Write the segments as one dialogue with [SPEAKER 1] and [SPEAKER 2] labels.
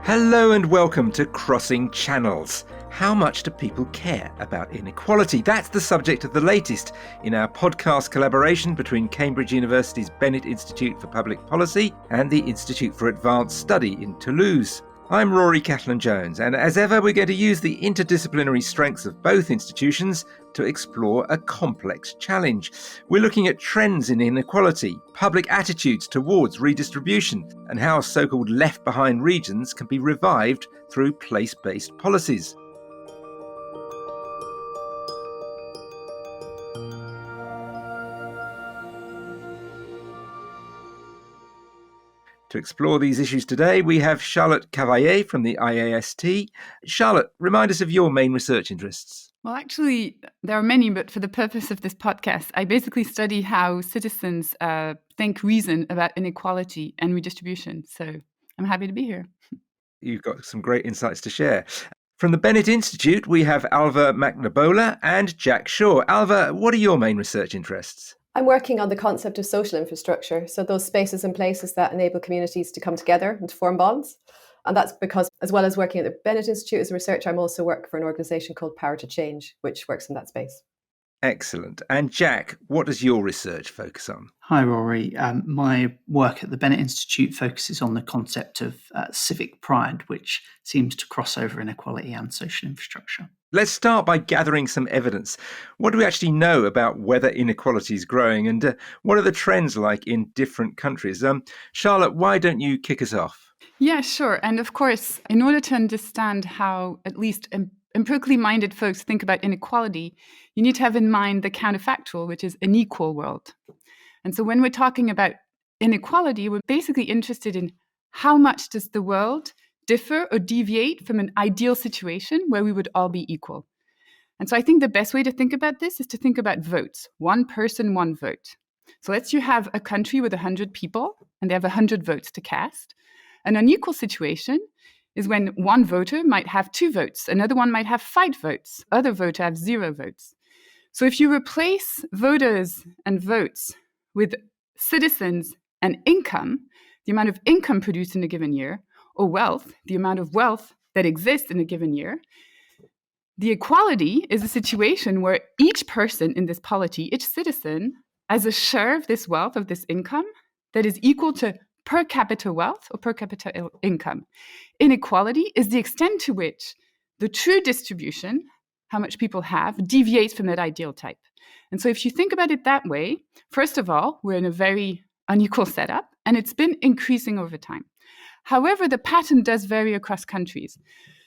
[SPEAKER 1] Hello and welcome to Crossing Channels. How much do people care about inequality? That's the subject of the latest in our podcast collaboration between Cambridge University's Bennett Institute for Public Policy and the Institute for Advanced Study in Toulouse. I'm Rory Cellan-Jones, and as ever we're going to use the interdisciplinary strengths of both institutions to explore a complex challenge. We're looking at trends in inequality, public attitudes towards redistribution, and how so-called left-behind regions can be revived through place-based policies. To explore these issues today, we have Charlotte Cavaillé from the IAST. Charlotte, remind us of your main research interests.
[SPEAKER 2] Well, actually, there are many, but for the purpose of this podcast, I basically study how citizens think, reason about inequality and redistribution. So I'm happy to be here.
[SPEAKER 1] You've got some great insights to share. From the Bennett Institute, we have Ailbhe McNabola and Jack Shaw. Ailbhe, what are your main research interests?
[SPEAKER 3] I'm working on the concept of social infrastructure, so those spaces and places that enable communities to come together and to form bonds. And that's because, as well as working at the Bennett Institute as a researcher, I'm also working for an organisation called Power to Change, which works in that space.
[SPEAKER 1] Excellent. And Jack, what does your research focus on?
[SPEAKER 4] Hi, Rory. My work at the Bennett Institute focuses on the concept of civic pride, which seems to cross over inequality and social infrastructure.
[SPEAKER 1] Let's start by gathering some evidence. What do we actually know about whether inequality is growing, and what are the trends like in different countries? Charlotte, why don't you kick us off?
[SPEAKER 2] Yeah, sure. And of course, in order to understand how at least empirically minded folks think about inequality, you need to have in mind the counterfactual, which is an equal world. And so when we're talking about inequality, we're basically interested in how much does the world differ or deviate from an ideal situation where we would all be equal. And so I think the best way to think about this is to think about votes. One person, one vote. So let's say you have a country with 100 people and they have 100 votes to cast. An unequal situation is when one voter might have 2 votes, another one might have 5 votes, other voter have 0 votes. So if you replace voters and votes with citizens and income, the amount of income produced in a given year, or wealth, the amount of wealth that exists in a given year, the equality is a situation where each person in this polity, each citizen, has a share of this wealth, of this income, that is equal to per capita wealth or per capita income. Inequality is the extent to which the true distribution, how much people have, deviates from that ideal type. And so if you think about it that way, first of all, we're in a very unequal setup, and it's been increasing over time. However, the pattern does vary across countries.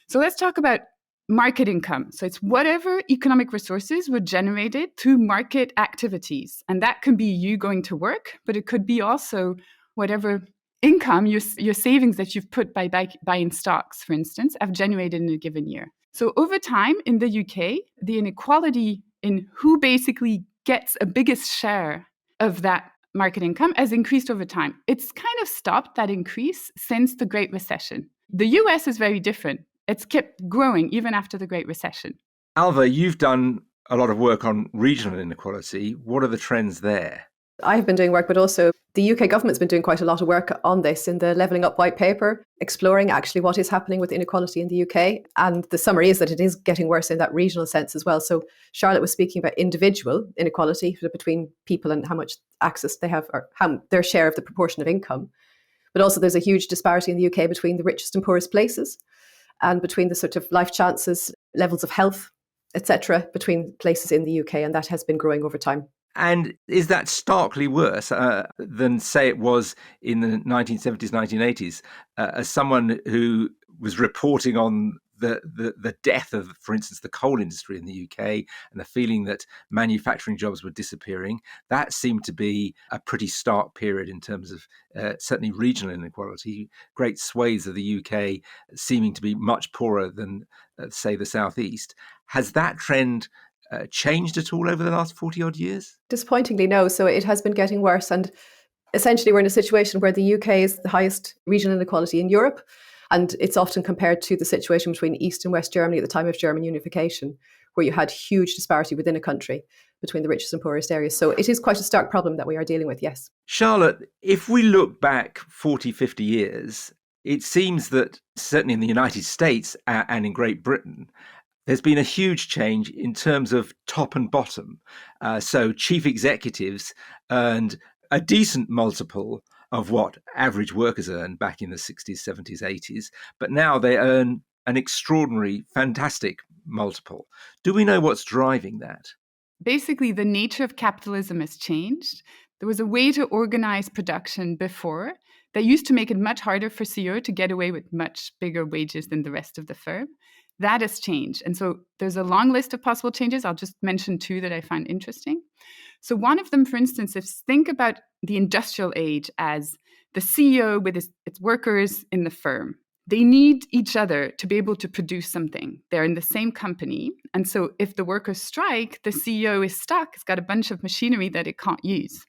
[SPEAKER 2] So let's talk about market income. So it's whatever economic resources were generated through market activities. And that can be you going to work, but it could be also whatever income, your savings that you've put by buying stocks, for instance, have generated in a given year. So over time in the UK, the inequality in who basically gets a biggest share of that market income has increased over time. It's kind of stopped that increase since the Great Recession. The US is very different. It's kept growing even after the Great Recession.
[SPEAKER 1] Ailbhe, you've done a lot of work on regional inequality. What are the trends there?
[SPEAKER 3] I've been doing work, but also the UK government's been doing quite a lot of work on this in the Levelling Up White Paper, exploring actually what is happening with inequality in the UK. And the summary is that it is getting worse in that regional sense as well. So Charlotte was speaking about individual inequality between people and how much access they have or how their share of the proportion of income. But also there's a huge disparity in the UK between the richest and poorest places and between the sort of life chances, levels of health, etc., between places in the UK. And that has been growing over time.
[SPEAKER 1] And is that starkly worse than, say, it was in the 1970s, 1980s? As someone who was reporting on the death of, for instance, the coal industry in the UK and the feeling that manufacturing jobs were disappearing, that seemed to be a pretty stark period in terms of certainly regional inequality. Great swathes of the UK seeming to be much poorer than, say, the southeast. Has that trend changed at all over the last 40 odd years?
[SPEAKER 3] Disappointingly, no. So it has been getting worse. And essentially, we're in a situation where the UK is the highest regional inequality in Europe. And it's often compared to the situation between East and West Germany at the time of German unification, where you had huge disparity within a country between the richest and poorest areas. So it is quite a stark problem that we are dealing with, yes.
[SPEAKER 1] Charlotte, if we look back 40, 50 years, it seems that certainly in the United States and in Great Britain, there's been a huge change in terms of top and bottom. So chief executives earned a decent multiple of what average workers earned back in the 60s, 70s, 80s, but now they earn an extraordinary, fantastic multiple. Do we know what's driving that?
[SPEAKER 2] Basically, the nature of capitalism has changed. There was a way to organize production before that used to make it much harder for CEO to get away with much bigger wages than the rest of the firm. That has changed. And so there's a long list of possible changes. I'll just mention two that I find interesting. So one of them, for instance, is think about the industrial age as the CEO with its workers in the firm. They need each other to be able to produce something. They're in the same company. And so if the workers strike, the CEO is stuck. It's got a bunch of machinery that it can't use.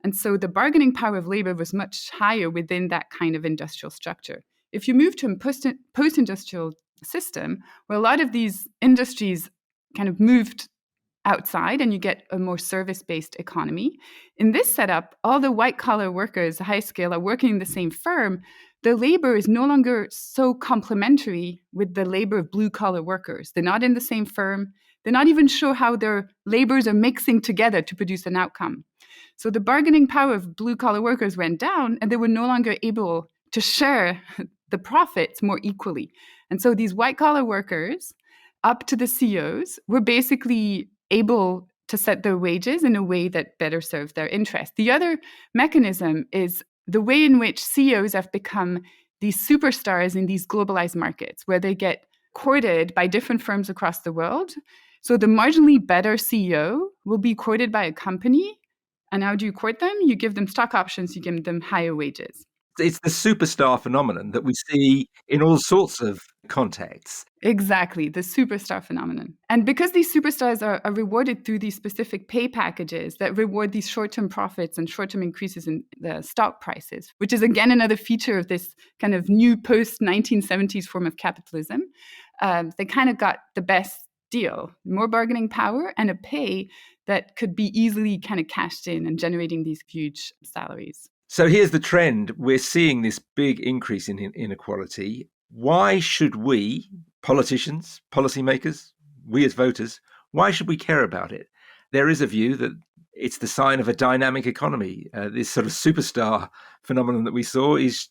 [SPEAKER 2] And so the bargaining power of labor was much higher within that kind of industrial structure. If you move to a post-industrial system, where a lot of these industries kind of moved outside and you get a more service-based economy, in this setup, all the white-collar workers, high scale, are working in the same firm. The labor is no longer so complementary with the labor of blue-collar workers. They're not in the same firm. They're not even sure how their labors are mixing together to produce an outcome. So the bargaining power of blue-collar workers went down, and they were no longer able to share the profits more equally. And so these white-collar workers, up to the CEOs, were basically able to set their wages in a way that better served their interests. The other mechanism is the way in which CEOs have become these superstars in these globalized markets, where they get courted by different firms across the world. So the marginally better CEO will be courted by a company. And how do you court them? You give them stock options, you give them higher wages.
[SPEAKER 1] It's the superstar phenomenon that we see in all sorts of contexts.
[SPEAKER 2] Exactly, the superstar phenomenon. And because these superstars are rewarded through these specific pay packages that reward these short-term profits and short-term increases in the stock prices, which is again another feature of this kind of new post-1970s form of capitalism, they kind of got the best deal, more bargaining power and a pay that could be easily kind of cashed in and generating these huge salaries.
[SPEAKER 1] So here's the trend. We're seeing this big increase in inequality. Why should we, politicians, policymakers, we as voters, why should we care about it? There is a view that it's the sign of a dynamic economy. This sort of superstar phenomenon that we saw is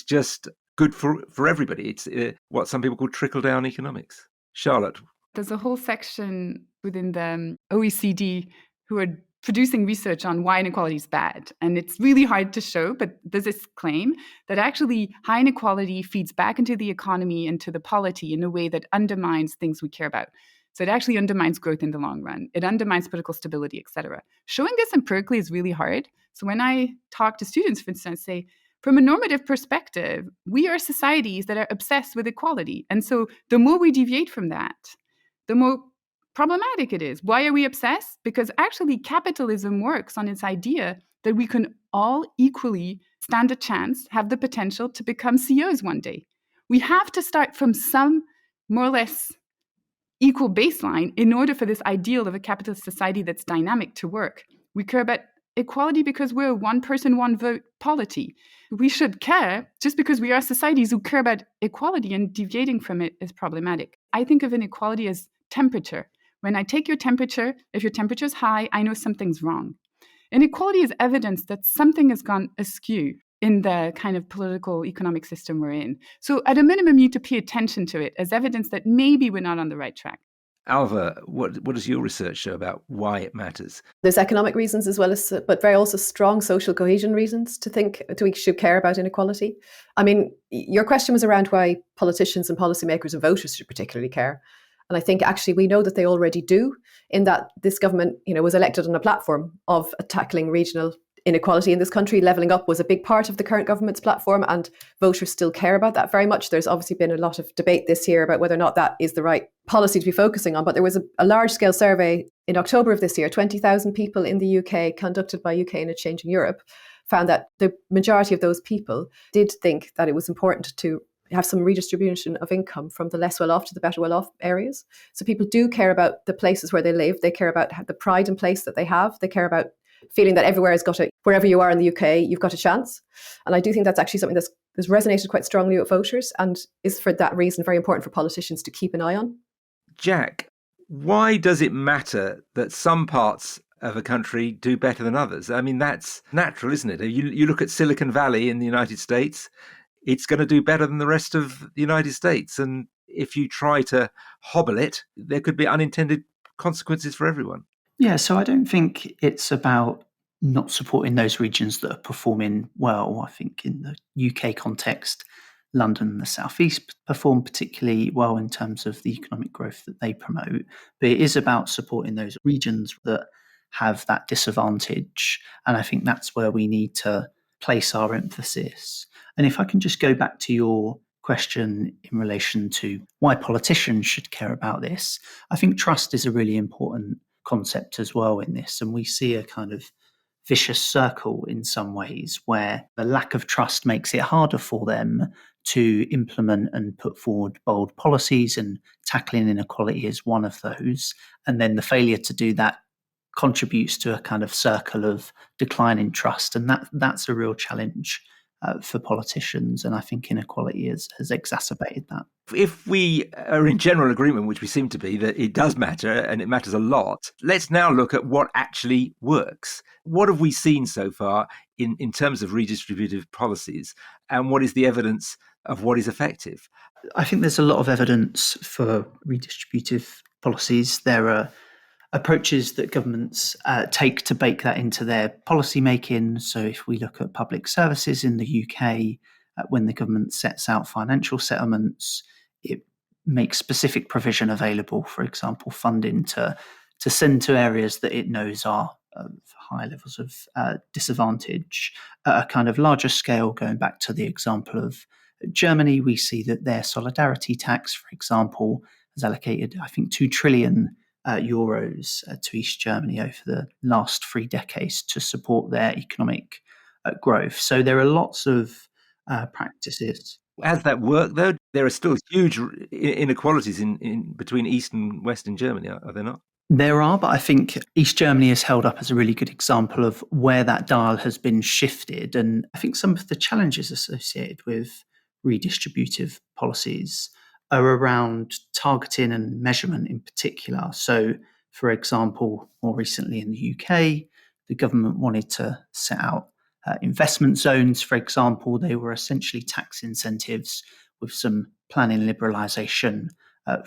[SPEAKER 1] just good for everybody. It's what some people call trickle-down economics. Charlotte.
[SPEAKER 2] There's a whole section within the OECD who are producing research on why inequality is bad. And it's really hard to show, but there's this claim that actually high inequality feeds back into the economy and to the polity in a way that undermines things we care about. So it actually undermines growth in the long run. It undermines political stability, et cetera. Showing this empirically is really hard. So when I talk to students, for instance, say, from a normative perspective, we are societies that are obsessed with equality. And so the more we deviate from that, the more problematic it is. Why are we obsessed? Because actually capitalism works on its idea that we can all equally stand a chance, have the potential to become CEOs one day. We have to start from some more or less equal baseline in order for this ideal of a capitalist society that's dynamic to work. We care about equality because we're a one person, one vote polity. We should care just because we are societies who care about equality, and deviating from it is problematic. I think of inequality as temperature. When I take your temperature, if your temperature is high, I know something's wrong. Inequality is evidence that something has gone askew in the kind of political economic system we're in. So at a minimum, you need to pay attention to it as evidence that maybe we're not on the right track.
[SPEAKER 1] Ailbhe, what does your research show about why it matters?
[SPEAKER 3] There's economic reasons as well as, but very also strong social cohesion reasons to think we should care about inequality. I mean, your question was around why politicians and policymakers and voters should particularly care. And I think actually we know that they already do, in that this government, was elected on a platform of tackling regional inequality in this country. Levelling up was a big part of the current government's platform, and voters still care about that very much. There's obviously been a lot of debate this year about whether or not that is the right policy to be focusing on. But there was a large-scale survey in October of this year, 20,000 people in the UK, conducted by UK in a Changing Europe, found that the majority of those people did think that it was important to have some redistribution of income from the less well-off to the better well-off areas. So people do care about the places where they live. They care about the pride in place that they have. They care about feeling that everywhere has got wherever you are in the UK, you've got a chance. And I do think that's actually something that's resonated quite strongly with voters and is for that reason very important for politicians to keep an eye on.
[SPEAKER 1] Jack, why does it matter that some parts of a country do better than others? I mean, that's natural, isn't it? You look at Silicon Valley in the United States, it's going to do better than the rest of the United States. And if you try to hobble it, there could be unintended consequences for everyone.
[SPEAKER 4] Yeah, so I don't think it's about not supporting those regions that are performing well. I think in the UK context, London and the South East perform particularly well in terms of the economic growth that they promote. But it is about supporting those regions that have that disadvantage. And I think that's where we need to place our emphasis. And if I can just go back to your question in relation to why politicians should care about this, I think trust is a really important concept as well in this. And we see a kind of vicious circle in some ways where the lack of trust makes it harder for them to implement and put forward bold policies, and tackling inequality is one of those. And then the failure to do that contributes to a kind of circle of declining trust. And that's a real challenge for politicians. And I think inequality has exacerbated that.
[SPEAKER 1] If we are in general agreement, which we seem to be, that it does matter and it matters a lot, let's now look at what actually works. What have we seen so far in terms of redistributive policies, and what is the evidence of what is effective?
[SPEAKER 4] I think there's a lot of evidence for redistributive policies. There are approaches that governments take to bake that into their policy making. So if we look at public services in the UK, when the government sets out financial settlements, it makes specific provision available, for example, funding to send to areas that it knows are of high levels of disadvantage. At a kind of larger scale, going back to the example of Germany, we see that their solidarity tax, for example, has allocated, I think, 2 trillion euros to East Germany over the last 3 decades to support their economic growth. So there are lots of practices.
[SPEAKER 1] Has that worked, though? There are still huge inequalities in between East and Western Germany, are there not?
[SPEAKER 4] There are, but I think East Germany is held up as a really good example of where that dial has been shifted. And I think some of the challenges associated with redistributive policies are around targeting and measurement in particular. So, for example, more recently in the UK, the government wanted to set out investment zones, for example. They were essentially tax incentives with some planning liberalisation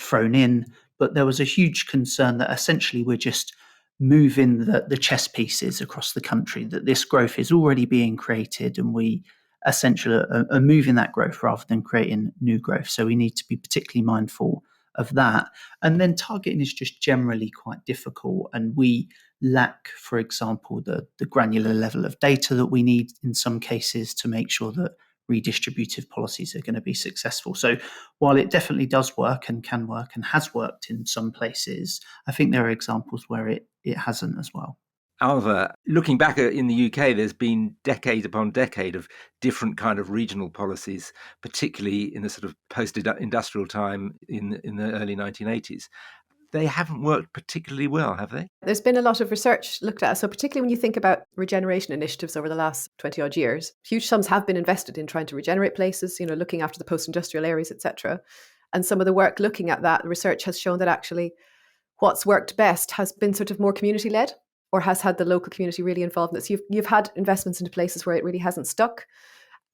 [SPEAKER 4] thrown in. But there was a huge concern that essentially we're just moving the chess pieces across the country, that this growth is already being created and we essentially are moving that growth rather than creating new growth. So we need to be particularly mindful of that. And then targeting is just generally quite difficult. And we lack, for example, the granular level of data that we need in some cases to make sure that redistributive policies are going to be successful. So while it definitely does work and can work and has worked in some places, I think there are examples where it hasn't as well.
[SPEAKER 1] Ailbhe, looking back in the UK, there's been decade upon decade of different kind of regional policies, particularly in the sort of post-industrial time in the early 1980s. They haven't worked particularly well, have they?
[SPEAKER 3] There's been a lot of research looked at. So particularly when you think about regeneration initiatives over the last 20 odd years, huge sums have been invested in trying to regenerate places, looking after the post-industrial areas, etc. And some of the work looking at that, research has shown that actually what's worked best has been sort of more community-led, or has had the local community really involved in it. So you've had investments into places where it really hasn't stuck.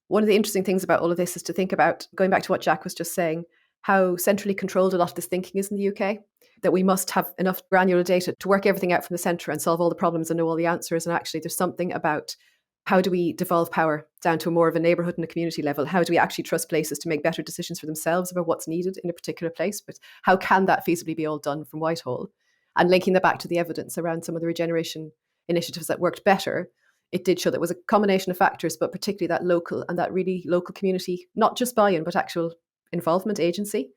[SPEAKER 3] One of the interesting things about all of this is to think about, going back to what Jack was just saying, how centrally controlled a lot of this thinking is in the UK, that we must have enough granular data to work everything out from the centre and solve all the problems and know all the answers. And actually there's something about how do we devolve power down to more of a neighbourhood and a community level? How do we actually trust places to make better decisions for themselves about what's needed in a particular place? But how can that feasibly be all done from Whitehall? And linking that back to the evidence around some of the regeneration initiatives that worked better, it did show that it was a combination of factors, but particularly that local and that really local community, not just buy-in, but actual involvement, agency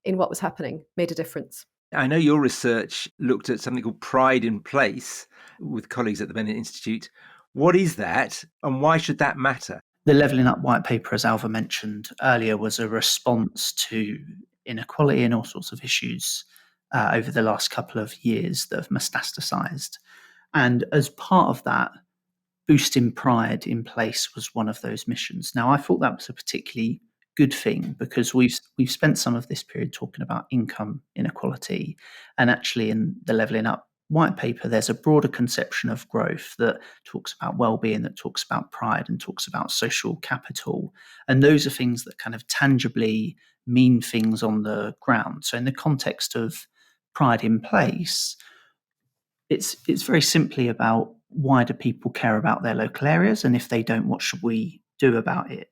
[SPEAKER 3] in what was happening made a difference.
[SPEAKER 1] I know your research looked at something called Pride in Place with colleagues at the Bennett Institute. What is that and why should that matter?
[SPEAKER 4] The Levelling Up white paper, as Ailbhe mentioned earlier, was a response to inequality and all sorts of issues over the last couple of years that have metastasized. And as part of that, boosting pride in place was one of those missions. Now, I thought that was a particularly good thing because we've spent some of this period talking about income inequality, and actually in the Levelling Up white paper, there's a broader conception of growth that talks about well-being, that talks about pride, and talks about social capital. And those are things that kind of tangibly mean things on the ground. So in the context of pride in place, it's very simply about why do people care about their local areas, and if they don't, what should we do about it?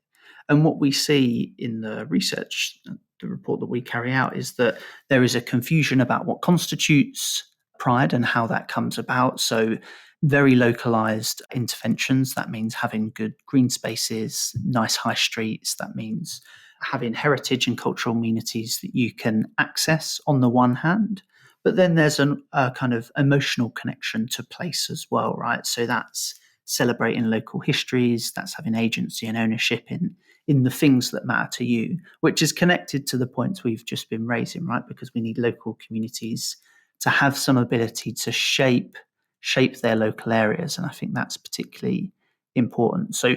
[SPEAKER 4] And what we see in the research, the report that we carry out, is that there is a confusion about what constitutes pride and how that comes about. So very localized interventions, that means having good green spaces, nice high streets, that means having heritage and cultural amenities that you can access on the one hand. But then there's a kind of emotional connection to place as well, right? So that's celebrating local histories, that's having agency and ownership in the things that matter to you, which is connected to the points we've just been raising, right? Because we need local communities to have some ability to shape their local areas. And I think that's particularly important. So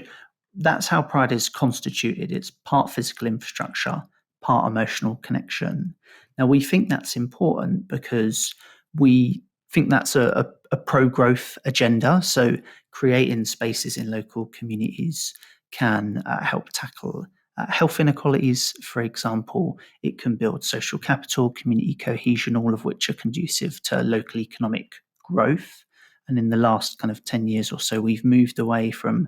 [SPEAKER 4] that's how pride is constituted. It's part physical infrastructure, part emotional connection. Now, we think that's important because we think that's a pro-growth agenda. So creating spaces in local communities can help tackle health inequalities, for example. It can build social capital, community cohesion, all of which are conducive to local economic growth. And in the last kind of 10 years or so, we've moved away from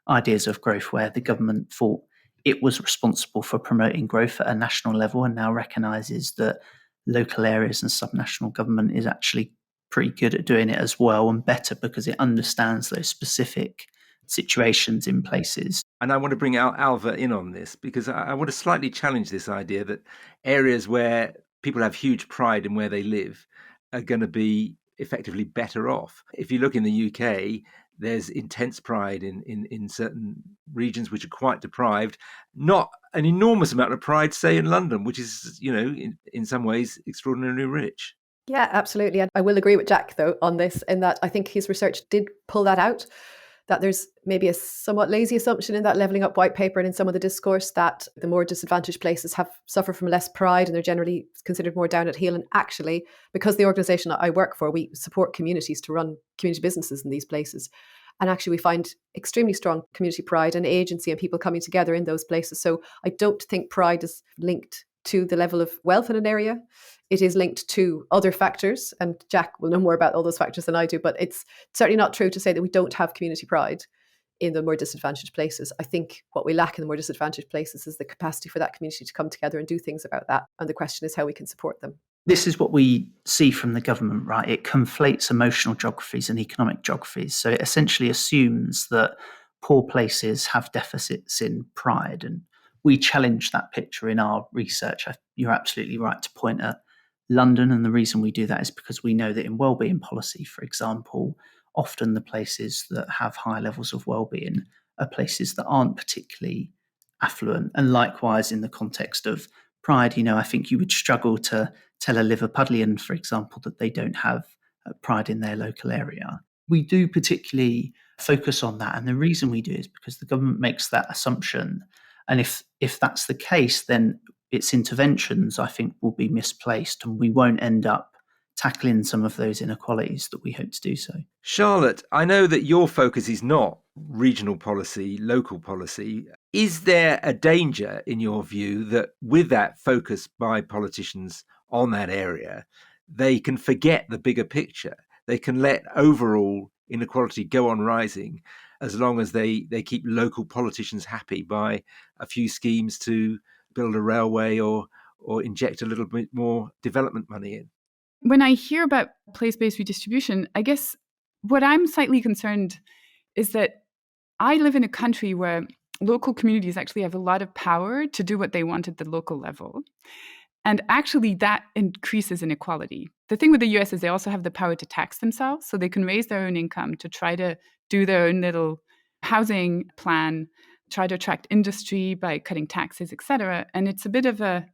[SPEAKER 4] ideas of growth where the government thought it was responsible for promoting growth at a national level, and now recognises that local areas and subnational government is actually pretty good at doing it as well, and better because it understands those specific situations in places.
[SPEAKER 1] And I want to bring Ailbhe in on this because I want to slightly challenge this idea that areas where people have huge pride in where they live are going to be effectively better off. If you look in the UK, there's intense pride in certain regions which are quite deprived, not an enormous amount of pride, say, in London, which is, in some ways extraordinarily rich.
[SPEAKER 3] Yeah, absolutely. And I will agree with Jack, though, on this, in that I think his research did pull that out, that there's maybe a somewhat lazy assumption in that Levelling Up white paper and in some of the discourse that the more disadvantaged places suffer from less pride and they're generally considered more down at heel. And actually, because the organisation I work for, we support communities to run community businesses in these places. And actually, we find extremely strong community pride and agency and people coming together in those places. So I don't think pride is linked to the level of wealth in an area. It is linked to other factors, and Jack will know more about all those factors than I do, but it's certainly not true to say that we don't have community pride in the more disadvantaged places. I think what we lack in the more disadvantaged places is the capacity for that community to come together and do things about that. And the question is how we can support them.
[SPEAKER 4] This is what we see from the government, right? It conflates emotional geographies and economic geographies. So it essentially assumes that poor places have deficits in pride. And we challenge that picture in our research. You're absolutely right to point at London. And the reason we do that is because we know that in wellbeing policy, for example, often the places that have high levels of well-being are places that aren't particularly affluent. And likewise, in the context of pride, I think you would struggle to tell a Liverpudlian, for example, that they don't have pride in their local area. We do particularly focus on that. And the reason we do is because the government makes that assumption. And if that's the case, then its interventions, I think, will be misplaced and we won't end up tackling some of those inequalities that we hope to do so.
[SPEAKER 1] Charlotte, I know that your focus is not regional policy, local policy. Is there a danger, in your view, that with that focus by politicians on that area, they can forget the bigger picture? They can let overall inequality go on rising as long as they keep local politicians happy by a few schemes to build a railway or inject a little bit more development money in.
[SPEAKER 2] When I hear about place-based redistribution, I guess what I'm slightly concerned is that I live in a country where local communities actually have a lot of power to do what they want at the local level. And actually that increases inequality. The thing with the US is they also have the power to tax themselves, so they can raise their own income to try to do their own little housing plan try to attract industry by cutting taxes, etc. And it's a bit of a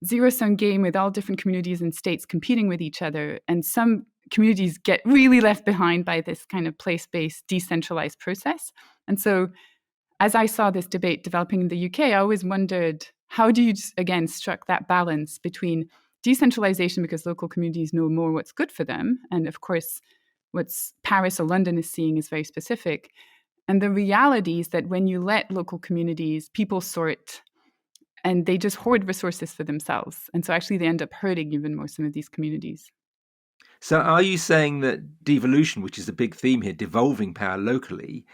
[SPEAKER 2] zero-sum game with all different communities and states competing with each other. And some communities get really left behind by this kind of place-based, decentralized process. And so as I saw this debate developing in the UK, I always wondered, how do you, again, struck that balance between decentralization because local communities know more what's good for them, and of course, what's Paris or London is seeing is very specific, and the reality is that when you let local communities, people sort, and they just hoard resources for themselves. And so actually they end up hurting even more some of these communities.
[SPEAKER 1] So are you saying that devolution, which is a big theme here, devolving power locally,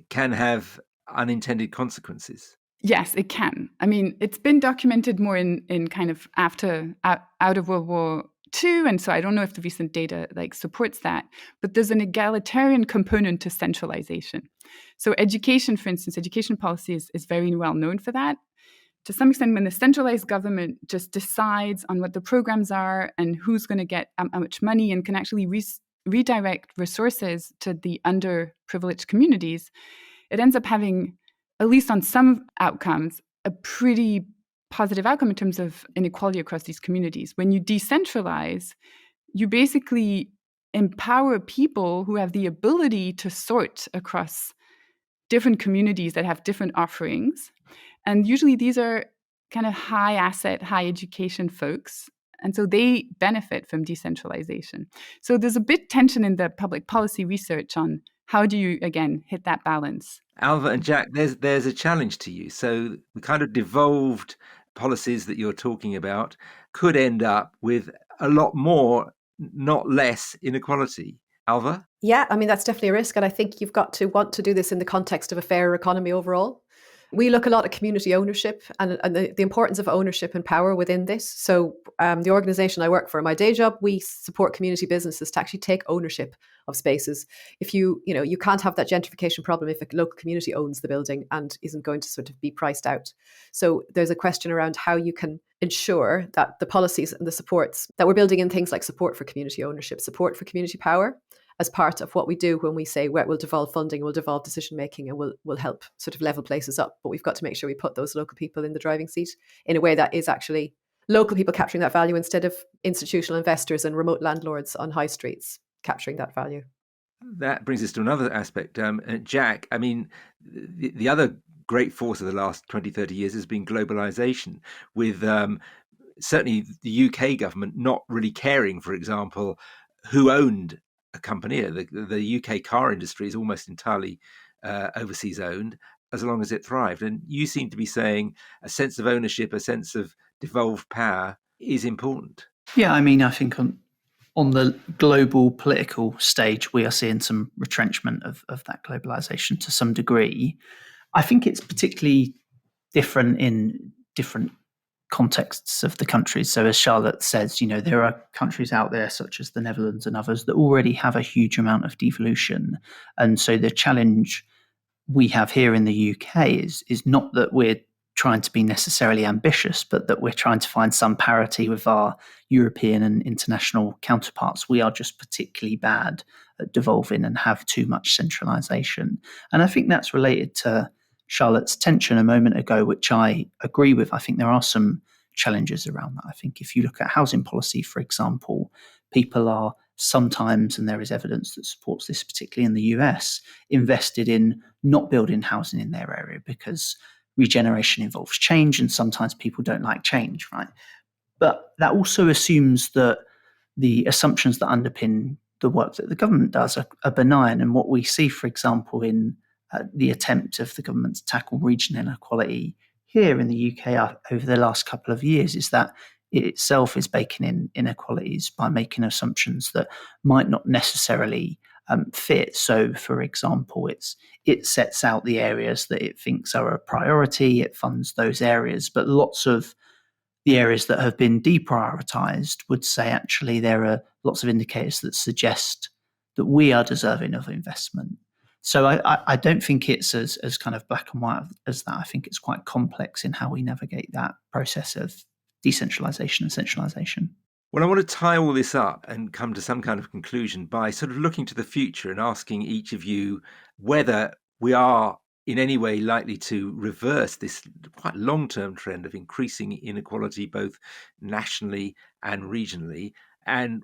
[SPEAKER 1] can have unintended consequences?
[SPEAKER 2] Yes, it can. I mean, it's been documented more in kind of out of World War II, and so I don't know if the recent data supports that, but there's an egalitarian component to centralization. So education, for instance, education policy is very well known for that. To some extent, when the centralized government just decides on what the programs are and who's going to get how much money and can actually redirect resources to the underprivileged communities, it ends up having, at least on some outcomes, a pretty positive outcome in terms of inequality across these communities. When you decentralize, you basically empower people who have the ability to sort across different communities that have different offerings. And usually these are kind of high asset, high education folks. And so they benefit from decentralization. So there's a bit tension in the public policy research on how do you, again, hit that balance.
[SPEAKER 1] Ailbhe and Jack, there's a challenge to you. So the kind of devolved policies that you're talking about could end up with a lot more, not less, inequality. Ailbhe?
[SPEAKER 3] Yeah, I mean, that's definitely a risk. And I think you've got to want to do this in the context of a fairer economy overall. We look a lot at community ownership and the importance of ownership and power within this. So the organisation I work for, my day job, we support community businesses to actually take ownership of spaces. If you can't have that gentrification problem if a local community owns the building and isn't going to sort of be priced out. So there's a question around how you can ensure that the policies and the supports that we're building in things like support for community ownership, support for community power, as part of what we do when we say we'll devolve funding, we'll devolve decision making, and we'll help sort of level places up. But we've got to make sure we put those local people in the driving seat in a way that is actually local people capturing that value instead of institutional investors and remote landlords on high streets capturing that value.
[SPEAKER 1] That brings us to another aspect. Jack, I mean, the other great force of the last 20, 30 years has been globalisation, with certainly the UK government not really caring, for example, who owned a company. The UK car industry is almost entirely overseas owned, as long as it thrived. And you seem to be saying a sense of ownership, a sense of devolved power is important.
[SPEAKER 4] Yeah, I mean, I think on the global political stage, we are seeing some retrenchment of that globalization to some degree. I think it's particularly different in different contexts of the countries. So as Charlotte says, there are countries out there such as the Netherlands and others that already have a huge amount of devolution. And so the challenge we have here in the UK is not that we're trying to be necessarily ambitious, but that we're trying to find some parity with our European and international counterparts. We are just particularly bad at devolving and have too much centralisation. And I think that's related to Charlotte's tension a moment ago, which I agree with. I think there are some challenges around that. I think if you look at housing policy, for example, people are sometimes, and there is evidence that supports this, particularly in the US, invested in not building housing in their area because regeneration involves change, and sometimes people don't like change, right? But that also assumes that the assumptions that underpin the work that the government does are benign. And what we see, for example, in the attempt of the government to tackle regional inequality here in the UK over the last couple of years is that it itself is baking in inequalities by making assumptions that might not necessarily fit. So, for example, it sets out the areas that it thinks are a priority, it funds those areas, but lots of the areas that have been deprioritized would say actually there are lots of indicators that suggest that we are deserving of investment. So I don't think it's as kind of black and white as that. I think it's quite complex in how we navigate that process of decentralization and centralization.
[SPEAKER 1] Well, I want to tie all this up and come to some kind of conclusion by sort of looking to the future and asking each of you whether we are in any way likely to reverse this quite long-term trend of increasing inequality both nationally and regionally? And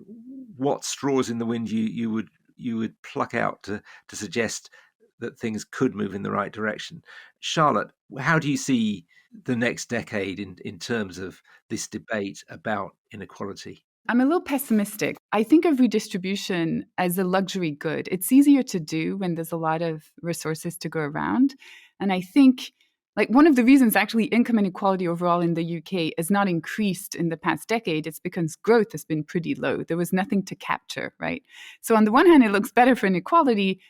[SPEAKER 1] what straws in the wind you would pluck out to suggest that things could move in the right direction? Charlotte, how do you see the next decade in terms of this debate about inequality?
[SPEAKER 2] I'm a little pessimistic. I think of redistribution as a luxury good. It's easier to do when there's a lot of resources to go around. And I think one of the reasons actually income inequality overall in the UK has not increased in the past decade is because growth has been pretty low. There was nothing to capture, right? So on the one hand, it looks better for inequality,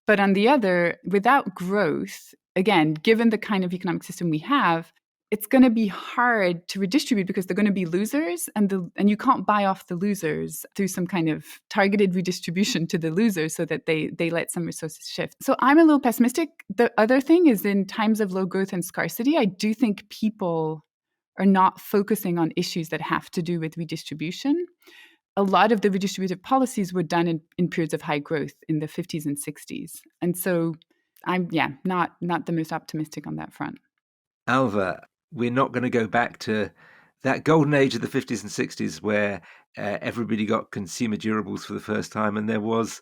[SPEAKER 2] but on the other, without growth, again, given the kind of economic system we have, it's going to be hard to redistribute because they're going to be losers, and you can't buy off the losers through some kind of targeted redistribution to the losers so that they let some resources shift. So I'm a little pessimistic. The other thing is, in times of low growth and scarcity, I do think people are not focusing on issues that have to do with redistribution. A lot of the redistributive policies were done in periods of high growth in the 50s and 60s. And so I'm not the most optimistic on that front.
[SPEAKER 1] Ailbhe, we're not going to go back to that golden age of the 50s and 60s where everybody got consumer durables for the first time, and there was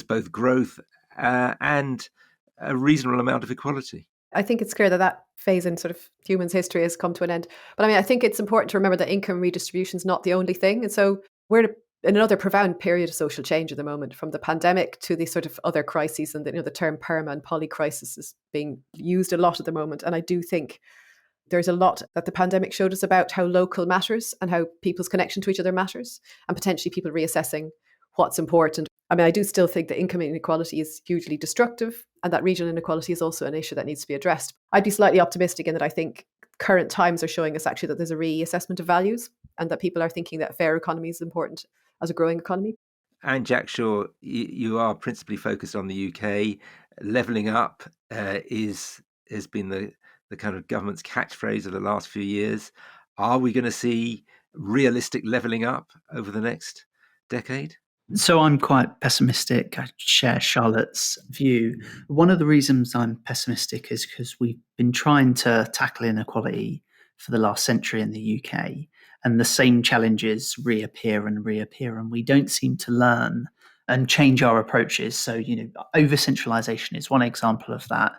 [SPEAKER 1] both growth and a reasonable amount of equality.
[SPEAKER 3] I think it's clear that phase in sort of humans' history has come to an end. But I mean, I think it's important to remember that income redistribution is not the only thing. And so we're in another profound period of social change at the moment, from the pandemic to the sort of other crises, and the term perma and poly crisis is being used a lot at the moment. And I do think there's a lot that the pandemic showed us about how local matters and how people's connection to each other matters, and potentially people reassessing what's important. I mean, I do still think that income inequality is hugely destructive, and that regional inequality is also an issue that needs to be addressed. I'd be slightly optimistic in that I think current times are showing us actually that there's a reassessment of values, and that people are thinking that fair economy is important as a growing economy.
[SPEAKER 1] And Jack Shaw, you are principally focused on the UK. Levelling up has been the kind of government's catchphrase of the last few years. Are we going to see realistic levelling up over the next decade?
[SPEAKER 4] So I'm quite pessimistic. I share Charlotte's view. One of the reasons I'm pessimistic is because we've been trying to tackle inequality for the last century in the UK, and the same challenges reappear, and we don't seem to learn and change our approaches. So, over-centralisation is one example of that.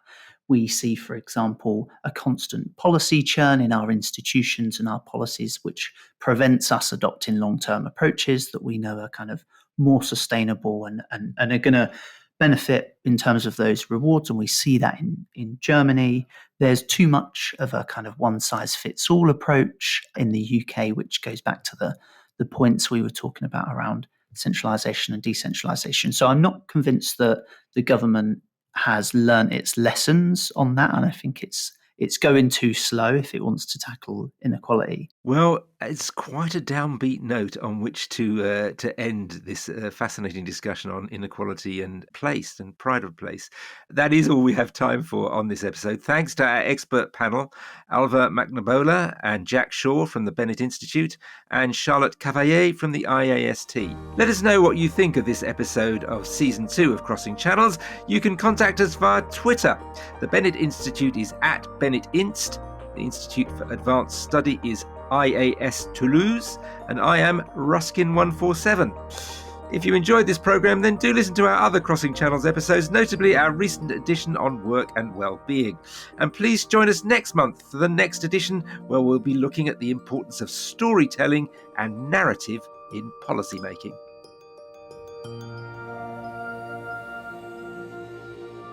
[SPEAKER 4] We see, for example, a constant policy churn in our institutions and our policies, which prevents us adopting long-term approaches that we know are kind of more sustainable and are going to benefit in terms of those rewards. And we see that in Germany. There's too much of a kind of one-size-fits-all approach in the UK, which goes back to the points we were talking about around centralisation and decentralisation. So I'm not convinced that the government has learned its lessons on that, and I think it's going too slow if it wants to tackle inequality.
[SPEAKER 1] Well, it's quite a downbeat note on which to end this fascinating discussion on inequality and place and pride of place. That is all we have time for on this episode. Thanks to our expert panel, Ailbhe McNabola and Jack Shaw from the Bennett Institute and Charlotte Cavaillé from the IAST. Let us know what you think of this episode of Season 2 of Crossing Channels. You can contact us via Twitter. The Bennett Institute is at Bennett Inst. The Institute for Advanced Study is IAST Toulouse, and I am Ruskin147. If you enjoyed this programme, then do listen to our other Crossing Channels episodes, notably our recent edition on work and well-being. And please join us next month for the next edition, where we'll be looking at the importance of storytelling and narrative in policymaking.